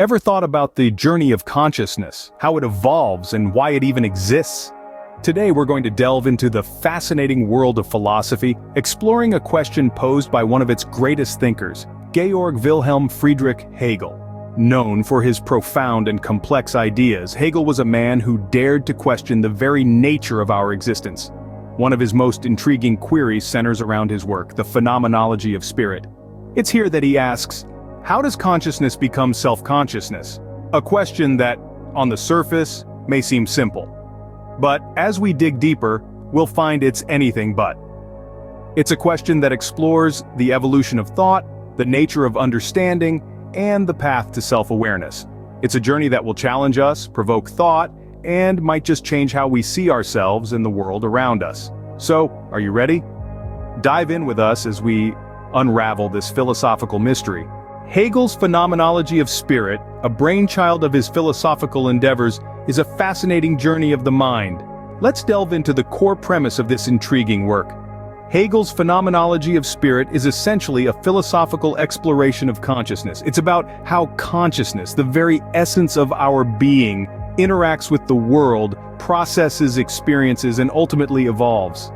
Ever thought about the journey of consciousness, how it evolves and why it even exists? Today we're going to delve into the fascinating world of philosophy, exploring a question posed by one of its greatest thinkers, Georg Wilhelm Friedrich Hegel. Known for his profound and complex ideas, Hegel was a man who dared to question the very nature of our existence. One of his most intriguing queries centers around his work, the Phenomenology of Spirit. It's here that he asks, how does consciousness become self-consciousness? A question that, on the surface, may seem simple. But as we dig deeper, we'll find it's anything but. It's a question that explores the evolution of thought, the nature of understanding, and the path to self-awareness. It's a journey that will challenge us, provoke thought, and might just change how we see ourselves and the world around us. So, are you ready? Dive in with us as we unravel this philosophical mystery. Hegel's Phenomenology of Spirit, a brainchild of his philosophical endeavors, is a fascinating journey of the mind. Let's delve into the core premise of this intriguing work. Hegel's Phenomenology of Spirit is essentially a philosophical exploration of consciousness. It's about how consciousness, the very essence of our being, interacts with the world, processes experiences, and ultimately evolves.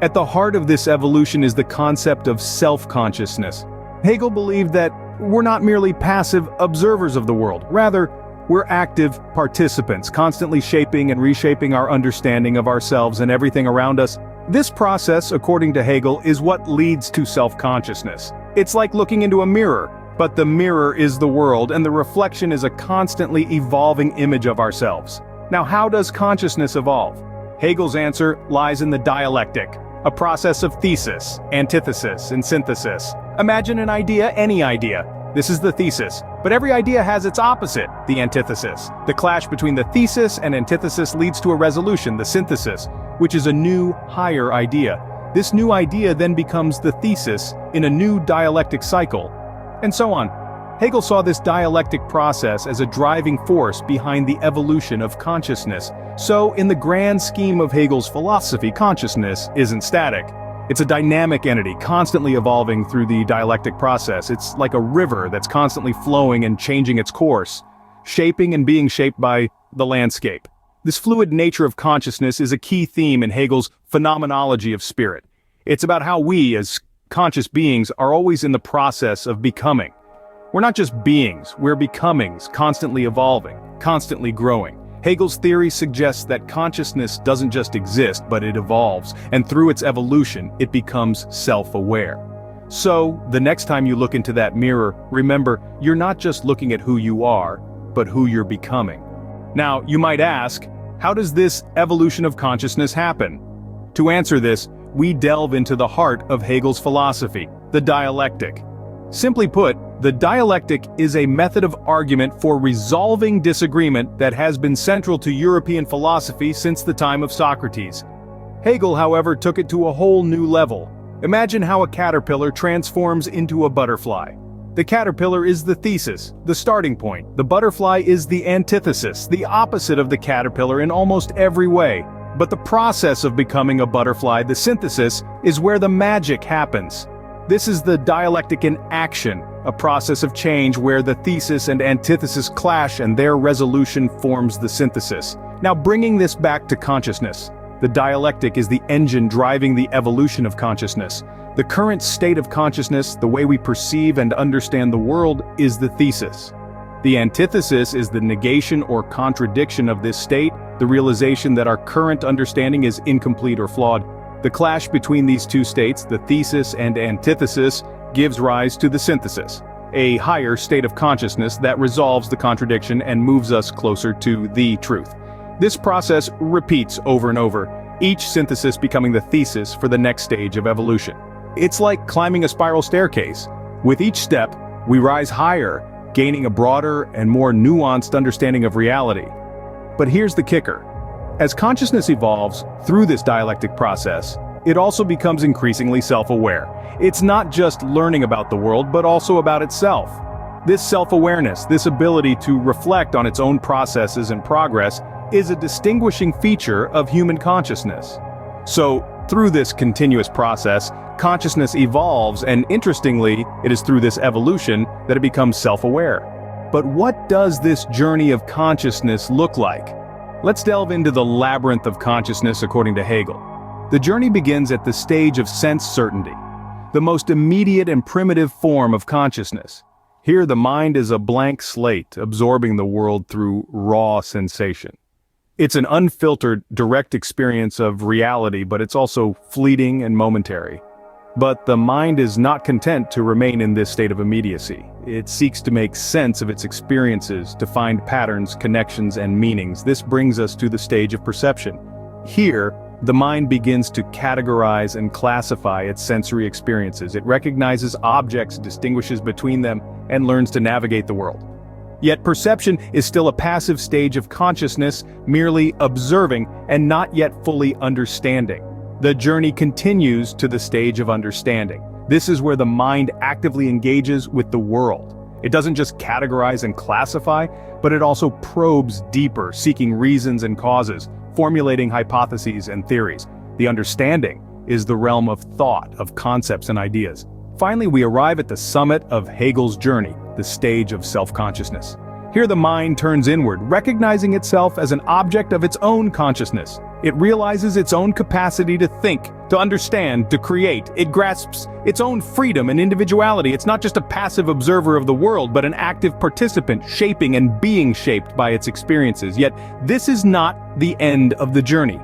At the heart of this evolution is the concept of self-consciousness. Hegel believed that we're not merely passive observers of the world. Rather, we're active participants, constantly shaping and reshaping our understanding of ourselves and everything around us. This process, according to Hegel, is what leads to self-consciousness. It's like looking into a mirror, but the mirror is the world, and the reflection is a constantly evolving image of ourselves. Now, how does consciousness evolve? Hegel's answer lies in the dialectic, a process of thesis, antithesis, and synthesis. Imagine an idea, any idea. This is the thesis. But every idea has its opposite, the antithesis. The clash between the thesis and antithesis leads to a resolution, the synthesis, which is a new, higher idea. This new idea then becomes the thesis in a new dialectic cycle, and so on. Hegel saw this dialectic process as a driving force behind the evolution of consciousness. So, in the grand scheme of Hegel's philosophy, consciousness isn't static. It's a dynamic entity, constantly evolving through the dialectic process. It's like a river that's constantly flowing and changing its course, shaping and being shaped by the landscape. This fluid nature of consciousness is a key theme in Hegel's Phenomenology of Spirit. It's about how we, as conscious beings, are always in the process of becoming. We're not just beings, we're becomings, constantly evolving, constantly growing. Hegel's theory suggests that consciousness doesn't just exist, but it evolves, and through its evolution, it becomes self-aware. So, the next time you look into that mirror, remember, you're not just looking at who you are, but who you're becoming. Now, you might ask, how does this evolution of consciousness happen? To answer this, we delve into the heart of Hegel's philosophy, the dialectic. Simply put, the dialectic is a method of argument for resolving disagreement that has been central to European philosophy since the time of Socrates. Hegel, however, took it to a whole new level. Imagine how a caterpillar transforms into a butterfly. The caterpillar is the thesis, the starting point. The butterfly is the antithesis, the opposite of the caterpillar in almost every way. But the process of becoming a butterfly, the synthesis, is where the magic happens. This is the dialectic in action, a process of change where the thesis and antithesis clash and their resolution forms the synthesis. Now, bringing this back to consciousness, the dialectic is the engine driving the evolution of consciousness. The current state of consciousness, the way we perceive and understand the world, is the thesis. The antithesis is the negation or contradiction of this state, the realization that our current understanding is incomplete or flawed. The clash between these two states, the thesis and antithesis, gives rise to the synthesis, a higher state of consciousness that resolves the contradiction and moves us closer to the truth. This process repeats over and over, each synthesis becoming the thesis for the next stage of evolution. It's like climbing a spiral staircase. With each step, we rise higher, gaining a broader and more nuanced understanding of reality. But here's the kicker. As consciousness evolves through this dialectic process, it also becomes increasingly self-aware. It's not just learning about the world, but also about itself. This self-awareness, this ability to reflect on its own processes and progress, is a distinguishing feature of human consciousness. So, through this continuous process, consciousness evolves, and interestingly, it is through this evolution that it becomes self-aware. But what does this journey of consciousness look like? Let's delve into the labyrinth of consciousness according to Hegel. The journey begins at the stage of sense certainty, the most immediate and primitive form of consciousness. Here the mind is a blank slate, absorbing the world through raw sensation. It's an unfiltered, direct experience of reality, but it's also fleeting and momentary. But the mind is not content to remain in this state of immediacy. It seeks to make sense of its experiences, to find patterns, connections, and meanings. This brings us to the stage of perception. Here, the mind begins to categorize and classify its sensory experiences. It recognizes objects, distinguishes between them, and learns to navigate the world. Yet perception is still a passive stage of consciousness, merely observing and not yet fully understanding. The journey continues to the stage of understanding. This is where the mind actively engages with the world. It doesn't just categorize and classify, but it also probes deeper, seeking reasons and causes, formulating hypotheses and theories. The understanding is the realm of thought, of concepts and ideas. Finally, we arrive at the summit of Hegel's journey, the stage of self-consciousness. Here the mind turns inward, recognizing itself as an object of its own consciousness. It realizes its own capacity to think, to understand, to create. It grasps its own freedom and individuality. It's not just a passive observer of the world, but an active participant, shaping and being shaped by its experiences. Yet, this is not the end of the journey.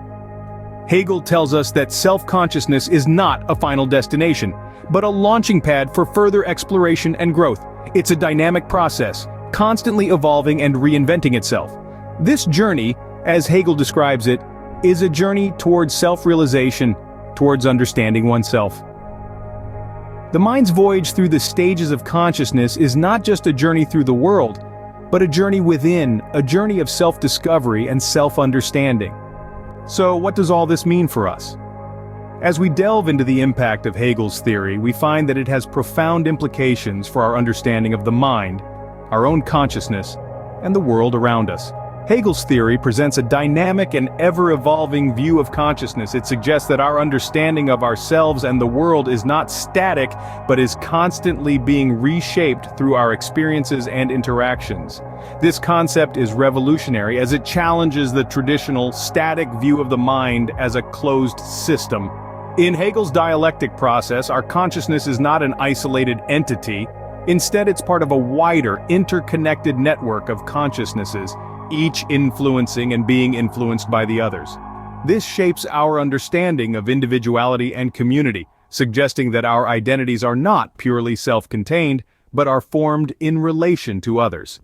Hegel tells us that self-consciousness is not a final destination, but a launching pad for further exploration and growth. It's a dynamic process, constantly evolving and reinventing itself. This journey, as Hegel describes it, is a journey towards self-realization, towards understanding oneself. The mind's voyage through the stages of consciousness is not just a journey through the world, but a journey within, a journey of self-discovery and self-understanding. So what does all this mean for us? As we delve into the impact of Hegel's theory, we find that it has profound implications for our understanding of the mind, our own consciousness, and the world around us. Hegel's theory presents a dynamic and ever-evolving view of consciousness. It suggests that our understanding of ourselves and the world is not static, but is constantly being reshaped through our experiences and interactions. This concept is revolutionary as it challenges the traditional, static view of the mind as a closed system. In Hegel's dialectic process, our consciousness is not an isolated entity. Instead, it's part of a wider, interconnected network of consciousnesses, each influencing and being influenced by the others. This shapes our understanding of individuality and community, suggesting that our identities are not purely self-contained, but are formed in relation to others.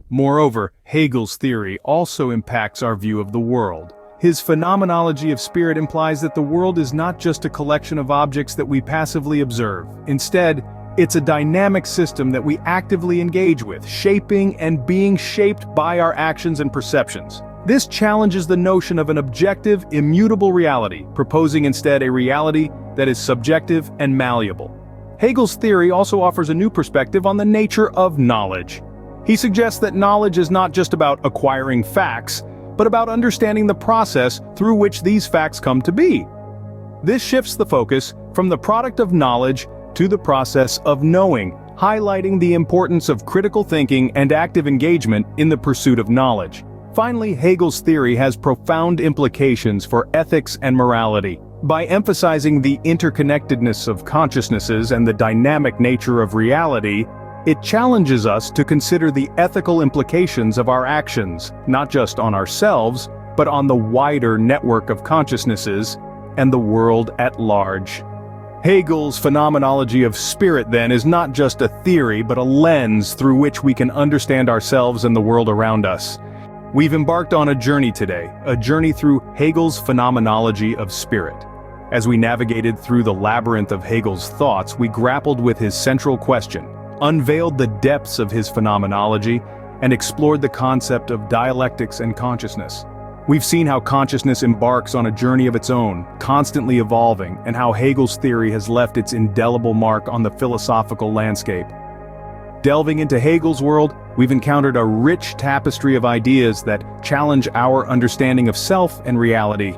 Moreover, Hegel's theory also impacts our view of the world. His phenomenology of spirit implies that the world is not just a collection of objects that we passively observe. Instead, it's a dynamic system that we actively engage with, shaping and being shaped by our actions and perceptions. This challenges the notion of an objective, immutable reality, proposing instead a reality that is subjective and malleable. Hegel's theory also offers a new perspective on the nature of knowledge. He suggests that knowledge is not just about acquiring facts, but about understanding the process through which these facts come to be. This shifts the focus from the product of knowledge to the process of knowing, highlighting the importance of critical thinking and active engagement in the pursuit of knowledge. Finally, Hegel's theory has profound implications for ethics and morality. By emphasizing the interconnectedness of consciousnesses and the dynamic nature of reality, it challenges us to consider the ethical implications of our actions, not just on ourselves, but on the wider network of consciousnesses and the world at large. Hegel's phenomenology of spirit, then, is not just a theory, but a lens through which we can understand ourselves and the world around us. We've embarked on a journey today, a journey through Hegel's phenomenology of spirit. As we navigated through the labyrinth of Hegel's thoughts, we grappled with his central question, unveiled the depths of his phenomenology, and explored the concept of dialectics and consciousness. We've seen how consciousness embarks on a journey of its own, constantly evolving, and how Hegel's theory has left its indelible mark on the philosophical landscape. Delving into Hegel's world, we've encountered a rich tapestry of ideas that challenge our understanding of self and reality.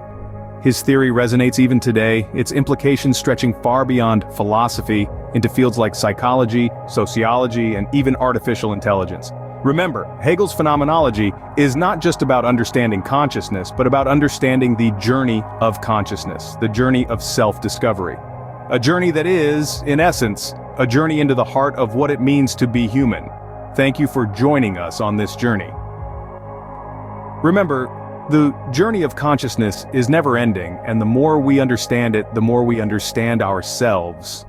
His theory resonates even today, its implications stretching far beyond philosophy into fields like psychology, sociology, and even artificial intelligence. Remember, Hegel's phenomenology is not just about understanding consciousness, but about understanding the journey of consciousness, the journey of self-discovery. A journey that is, in essence, a journey into the heart of what it means to be human. Thank you for joining us on this journey. Remember, the journey of consciousness is never ending, and the more we understand it, the more we understand ourselves.